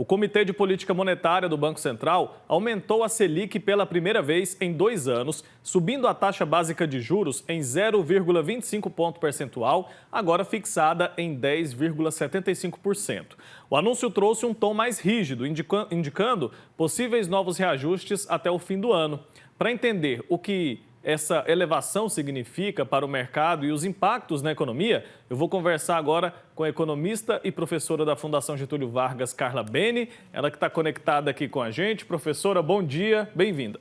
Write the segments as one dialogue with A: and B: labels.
A: O Comitê de Política Monetária do Banco Central aumentou a Selic pela primeira vez em 2 anos, subindo a taxa básica de juros em 0,25 ponto percentual, agora fixada em 10,75%. O anúncio trouxe um tom mais rígido, indicando possíveis novos reajustes até o fim do ano. Para entender o que essa elevação significa para o mercado e os impactos na economia, eu vou conversar agora com a economista e professora da Fundação Getúlio Vargas, Carla Beni, ela que está conectada aqui com a gente. Professora, bom dia, bem-vinda.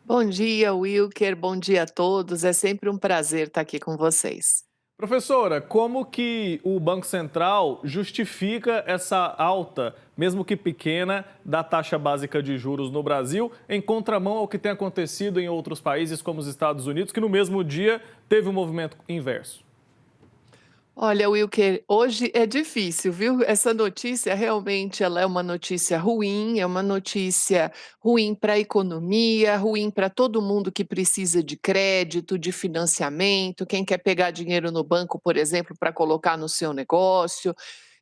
B: Bom dia, Wilker. Bom dia a todos. É sempre um prazer estar aqui com vocês.
A: Professora, como que o Banco Central justifica essa alta, mesmo que pequena, da taxa básica de juros no Brasil, em contramão ao que tem acontecido em outros países, como os Estados Unidos, que no mesmo dia teve um movimento inverso?
B: Olha, Wilker, hoje é difícil, viu? Essa notícia realmente ela é uma notícia ruim, é uma notícia ruim para a economia, ruim para todo mundo que precisa de crédito, de financiamento, quem quer pegar dinheiro no banco, por exemplo, para colocar no seu negócio.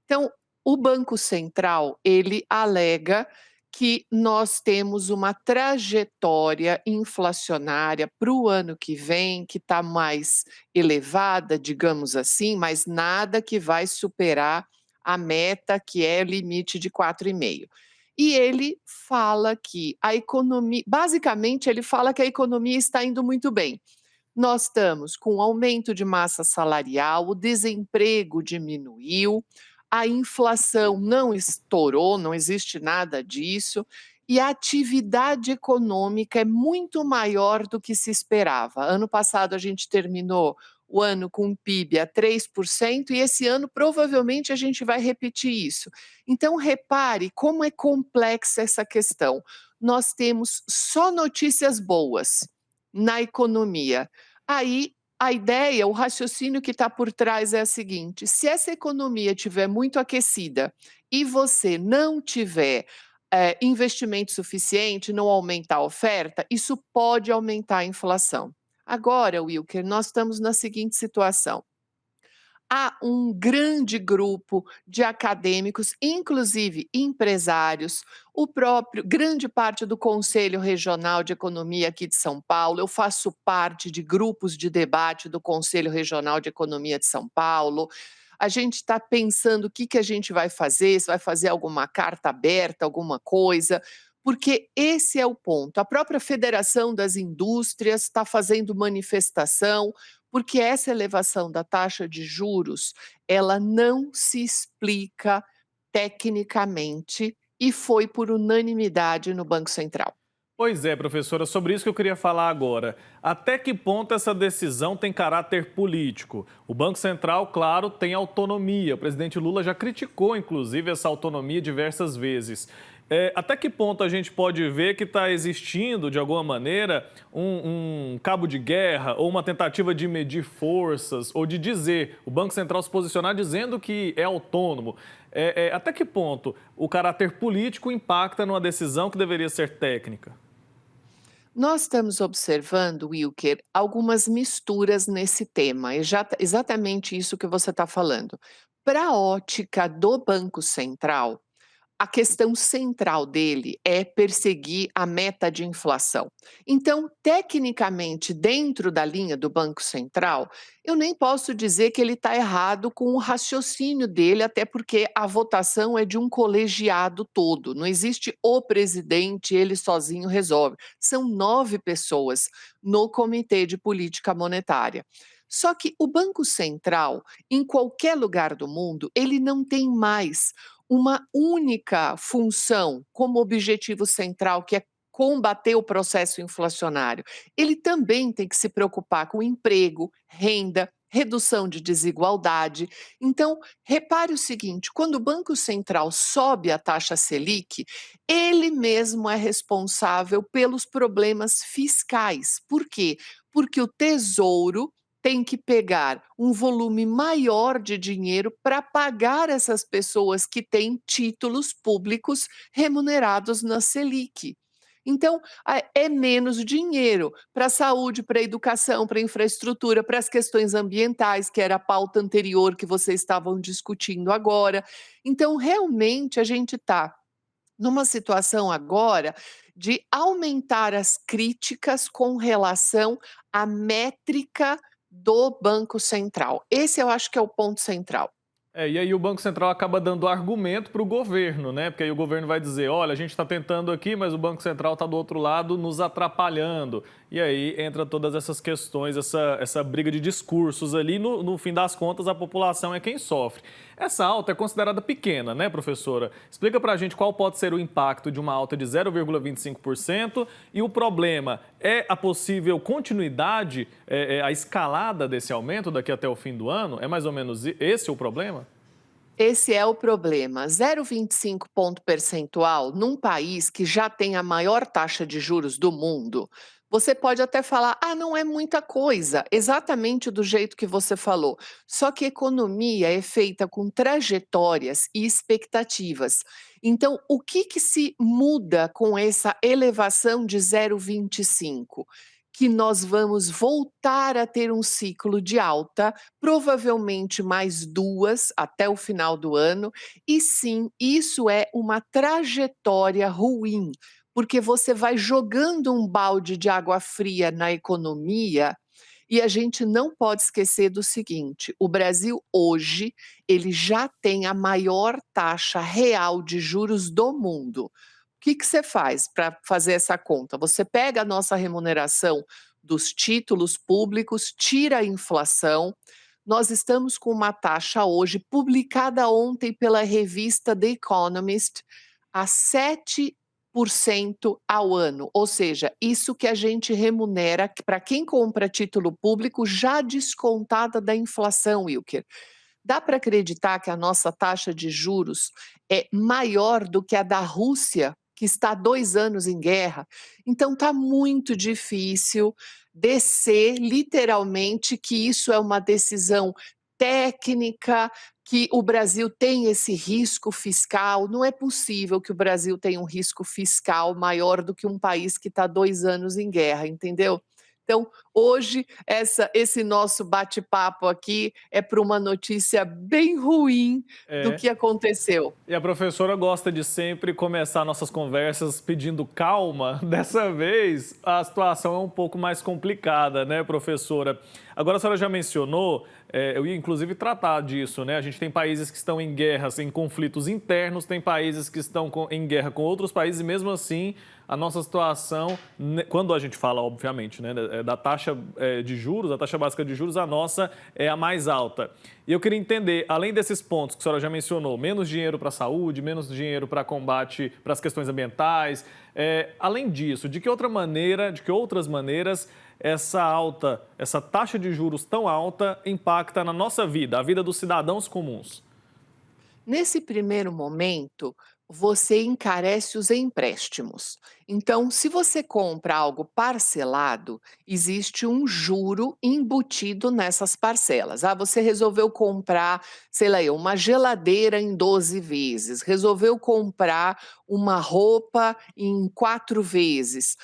B: Então, o Banco Central, ele alega que nós temos uma trajetória inflacionária para o ano que vem, que está mais elevada, digamos assim, mas nada que vai superar a meta, que é limite de 4,5. E ele fala que a economia, basicamente, ele fala que a economia está indo muito bem. Nós estamos com aumento de massa salarial, o desemprego diminuiu, a inflação não estourou, não existe nada disso, e a atividade econômica é muito maior do que se esperava. Ano passado a gente terminou o ano com um PIB a 3% e esse ano provavelmente a gente vai repetir isso. Então repare como é complexa essa questão. Nós temos só notícias boas na economia. Aí a ideia, o raciocínio que está por trás é a seguinte: se essa economia estiver muito aquecida e você não tiver investimento suficiente, não aumentar a oferta, isso pode aumentar a inflação. Agora, Wilker, nós estamos na seguinte situação: há um grande grupo de acadêmicos, inclusive empresários, o próprio grande parte do Conselho Regional de Economia aqui de São Paulo. Eu faço parte de grupos de debate do Conselho Regional de Economia de São Paulo. A gente está pensando o que que a gente vai fazer, se vai fazer alguma carta aberta, alguma coisa, porque esse é o ponto. A própria Federação das Indústrias está fazendo manifestação, porque essa elevação da taxa de juros, ela não se explica tecnicamente e foi por unanimidade no Banco Central.
A: Pois é, professora, sobre isso que eu queria falar agora. Até que ponto essa decisão tem caráter político? O Banco Central, claro, tem autonomia. O presidente Lula já criticou, inclusive, essa autonomia diversas vezes. Até que ponto a gente pode ver que está existindo, de alguma maneira, um cabo de guerra ou uma tentativa de medir forças ou de dizer, o Banco Central se posicionar dizendo que é autônomo? Até que ponto o caráter político impacta numa decisão que deveria ser técnica?
B: Nós estamos observando, Wilker, algumas misturas nesse tema, exatamente isso que você está falando. Para a ótica do Banco Central, a questão central dele é perseguir a meta de inflação. Então, tecnicamente, dentro da linha do Banco Central, eu nem posso dizer que ele está errado com o raciocínio dele, até porque a votação é de um colegiado todo. Não existe o presidente, ele sozinho resolve. São 9 pessoas no Comitê de Política Monetária. Só que o Banco Central, em qualquer lugar do mundo, ele não tem mais uma única função como objetivo central, que é combater o processo inflacionário. Ele também tem que se preocupar com emprego, renda, redução de desigualdade. Então, repare o seguinte: quando o Banco Central sobe a taxa Selic, ele mesmo é responsável pelos problemas fiscais. Por quê? Porque o Tesouro tem que pegar um volume maior de dinheiro para pagar essas pessoas que têm títulos públicos remunerados na Selic. Então, é menos dinheiro para saúde, para educação, para infraestrutura, para as questões ambientais, que era a pauta anterior que vocês estavam discutindo agora. Então, realmente, a gente está numa situação agora de aumentar as críticas com relação à métrica do Banco Central. Esse eu acho que é o ponto central.
A: E aí o Banco Central acaba dando argumento para o governo, né? Porque aí o governo vai dizer, olha, a gente está tentando aqui, mas o Banco Central está do outro lado nos atrapalhando. E aí entra todas essas questões, essa briga de discursos ali. No fim das contas, a população é quem sofre. Essa alta é considerada pequena, né, professora? Explica para a gente qual pode ser o impacto de uma alta de 0,25% e o problema é a possível continuidade, a escalada desse aumento daqui até o fim do ano? É mais ou menos esse o problema?
B: Esse é o problema. 0,25 ponto percentual num país que já tem a maior taxa de juros do mundo. Você pode até falar, ah, não é muita coisa, exatamente do jeito que você falou. Só que economia é feita com trajetórias e expectativas. Então, o que que se muda com essa elevação de 0,25? Que nós vamos voltar a ter um ciclo de alta, provavelmente mais 2 até o final do ano, e sim, isso é uma trajetória ruim, porque você vai jogando um balde de água fria na economia, e a gente não pode esquecer do seguinte: o Brasil hoje, ele já tem a maior taxa real de juros do mundo. O que que você faz para fazer essa conta? Você pega a nossa remuneração dos títulos públicos, tira a inflação. Nós estamos com uma taxa hoje, publicada ontem pela revista The Economist, a 7% ao ano, ou seja, isso que a gente remunera para quem compra título público já descontada da inflação, Wilker. Dá para acreditar que a nossa taxa de juros é maior do que a da Rússia, que está há 2 anos em guerra? Então está muito difícil descer literalmente que isso é uma decisão técnica, que o Brasil tem esse risco fiscal. Não é possível que o Brasil tenha um risco fiscal maior do que um país que está 2 anos em guerra, entendeu? Então, hoje, esse nosso bate-papo aqui é para uma notícia bem ruim do
A: É.
B: que aconteceu.
A: E a professora gosta de sempre começar nossas conversas pedindo calma. Dessa vez, a situação é um pouco mais complicada, né, professora? Agora, a senhora já mencionou, eu ia inclusive tratar disso, né? A gente tem países que estão em guerras, em conflitos internos, tem países que estão em guerra com outros países, e mesmo assim, a nossa situação, quando a gente fala, obviamente, né, da taxa de juros, a taxa básica de juros, a nossa é a mais alta. E eu queria entender, além desses pontos que a senhora já mencionou, menos dinheiro para a saúde, menos dinheiro para combate, para as questões ambientais, além disso, de que outras maneiras essa taxa de juros tão alta impacta na nossa vida, a vida dos cidadãos comuns?
B: Nesse primeiro momento, você encarece os empréstimos. Então, se você compra algo parcelado, existe um juro embutido nessas parcelas. Ah, você resolveu comprar, sei lá, uma geladeira em 12 vezes, resolveu comprar uma roupa em 4 vezes.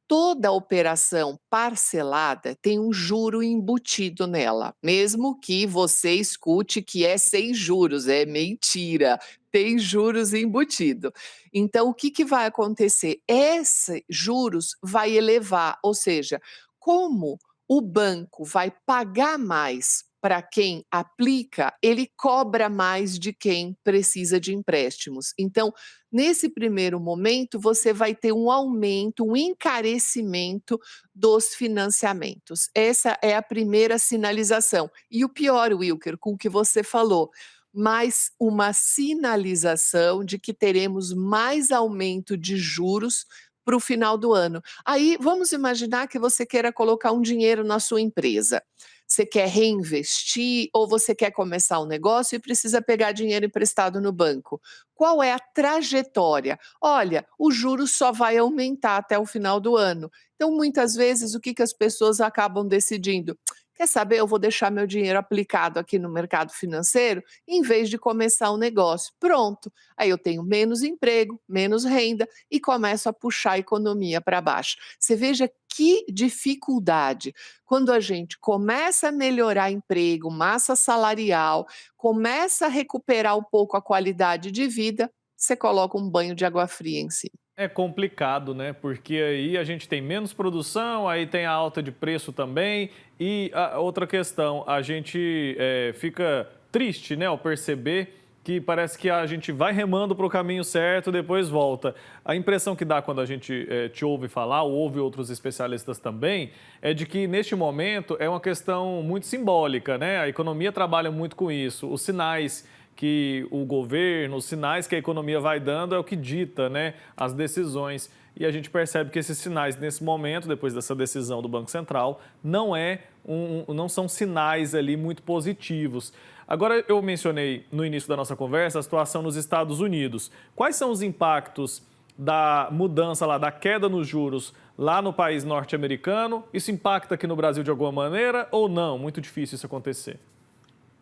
B: Toda operação parcelada tem um juro embutido nela, mesmo que você escute que é sem juros, é mentira, tem juros embutido. Então, o que que vai acontecer? Esse juros vai elevar, ou seja, como o banco vai pagar mais para quem aplica, ele cobra mais de quem precisa de empréstimos. Então, nesse primeiro momento, você vai ter um aumento, um encarecimento dos financiamentos. Essa é a primeira sinalização. E o pior, Wilker, com o que você falou, mais uma sinalização de que teremos mais aumento de juros para o final do ano. Aí, vamos imaginar que você queira colocar um dinheiro na sua empresa. Você quer reinvestir ou você quer começar um negócio e precisa pegar dinheiro emprestado no banco. Qual é a trajetória? Olha, o juro só vai aumentar até o final do ano. Então, muitas vezes, o que que as pessoas acabam decidindo? quer saber, eu vou deixar meu dinheiro aplicado aqui no mercado financeiro em vez de começar um negócio. Pronto, aí eu tenho menos emprego, menos renda e começo a puxar a economia para baixo. Você veja que dificuldade. Quando a gente começa a melhorar emprego, massa salarial, começa a recuperar um pouco a qualidade de vida, você coloca um banho de água fria em si.
A: É complicado, né? Porque aí a gente tem menos produção, aí tem a alta de preço também. E a outra questão, a gente fica triste, né, ao perceber que parece que a gente vai remando para o caminho certo, depois volta. A impressão que dá quando a gente te ouve falar, ou ouve outros especialistas também, é de que neste momento é uma questão muito simbólica, né? A economia trabalha muito com isso. Os sinais que o governo, os sinais que a economia vai dando é o que dita, né, as decisões. E a gente percebe que esses sinais, nesse momento, depois dessa decisão do Banco Central, não são sinais ali muito positivos. Agora, eu mencionei no início da nossa conversa a situação nos Estados Unidos. Quais são os impactos da mudança lá, da queda nos juros lá no país norte-americano? Isso impacta aqui no Brasil de alguma maneira ou não? Muito difícil isso acontecer.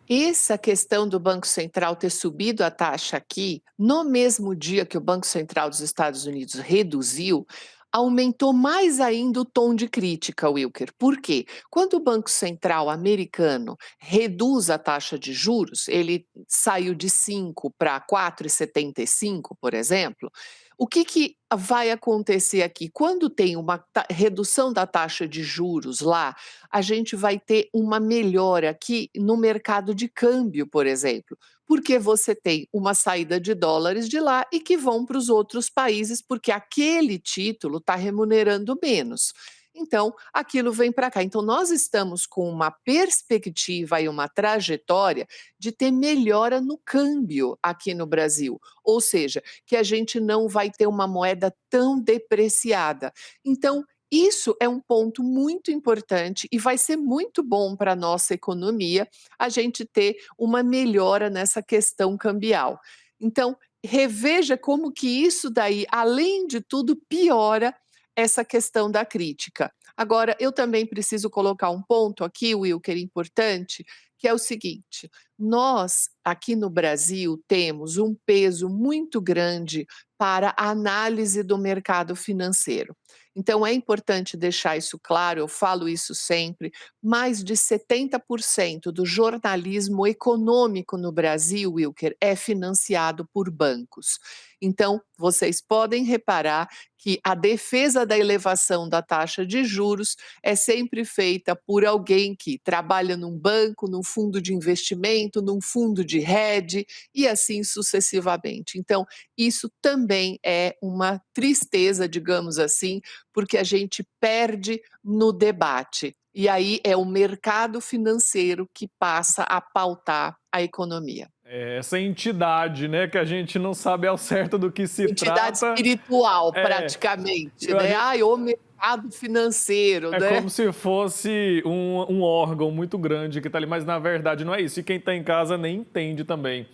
B: Essa questão do Banco Central ter subido a taxa aqui, no mesmo dia que o Banco Central dos Estados Unidos reduziu, aumentou mais ainda o tom de crítica, Wilker. Por quê? Quando o Banco Central americano reduz a taxa de juros, ele saiu de 5 para 4,75, por exemplo. O que vai acontecer aqui? Quando tem uma redução da taxa de juros lá, a gente vai ter uma melhora aqui no mercado de câmbio, por exemplo, porque você tem uma saída de dólares de lá e que vão para os outros países, porque aquele título está remunerando menos. Então, aquilo vem para cá. Então, nós estamos com uma perspectiva e uma trajetória de ter melhora no câmbio aqui no Brasil, ou seja, que a gente não vai ter uma moeda tão depreciada. Então, isso é um ponto muito importante e vai ser muito bom para a nossa economia a gente ter uma melhora nessa questão cambial. Então, reveja como que isso daí, além de tudo, piora essa questão da crítica. Agora, eu também preciso colocar um ponto aqui, Wilker, importante, que é o seguinte: nós, aqui no Brasil, temos um peso muito grande para a análise do mercado financeiro. Então, é importante deixar isso claro, eu falo isso sempre. Mais de 70% do jornalismo econômico no Brasil, Wilker, é financiado por bancos. Então, vocês podem reparar que a defesa da elevação da taxa de juros é sempre feita por alguém que trabalha num banco, num fundo de investimento, num fundo de hedge e assim sucessivamente. Então, isso também é uma tristeza, digamos assim, porque a gente perde no debate. E aí é o mercado financeiro que passa a pautar a economia.
A: É essa entidade, né, que a gente não sabe ao certo do que se
B: Entidade
A: trata.
B: espiritual,
A: É,
B: praticamente,
A: eu- a
B: né?
A: gente-
B: Ai, o mercado financeiro,
A: é
B: né?
A: como se fosse um órgão muito grande que está ali, mas na verdade não é isso. E quem está em casa nem entende também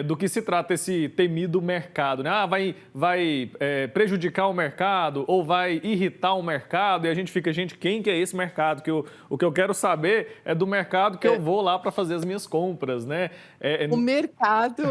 A: do que se trata esse temido mercado, né? Ah, vai prejudicar o mercado ou vai irritar o mercado? E a gente fica, gente, quem que é esse mercado? O que eu quero saber é do mercado que eu vou lá para fazer as minhas compras, né?
B: O mercado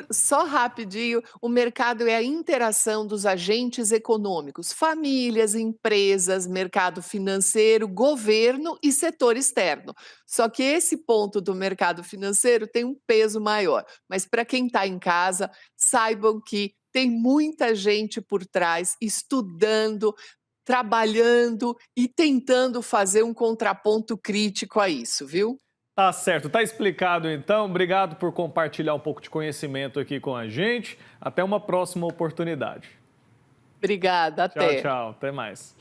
B: só rapidinho, o mercado é a interação dos agentes econômicos, famílias, empresas, mercado financeiro, governo e setor externo. Só que esse ponto do mercado financeiro tem um peso maior, mas para quem está em casa, saibam que tem muita gente por trás estudando, trabalhando e tentando fazer um contraponto crítico a isso, viu?
A: Tá certo, tá explicado então. Obrigado por compartilhar um pouco de conhecimento aqui com a gente. Até uma próxima oportunidade.
B: Obrigada,
A: Tchau,
B: até.
A: tchau. Até mais.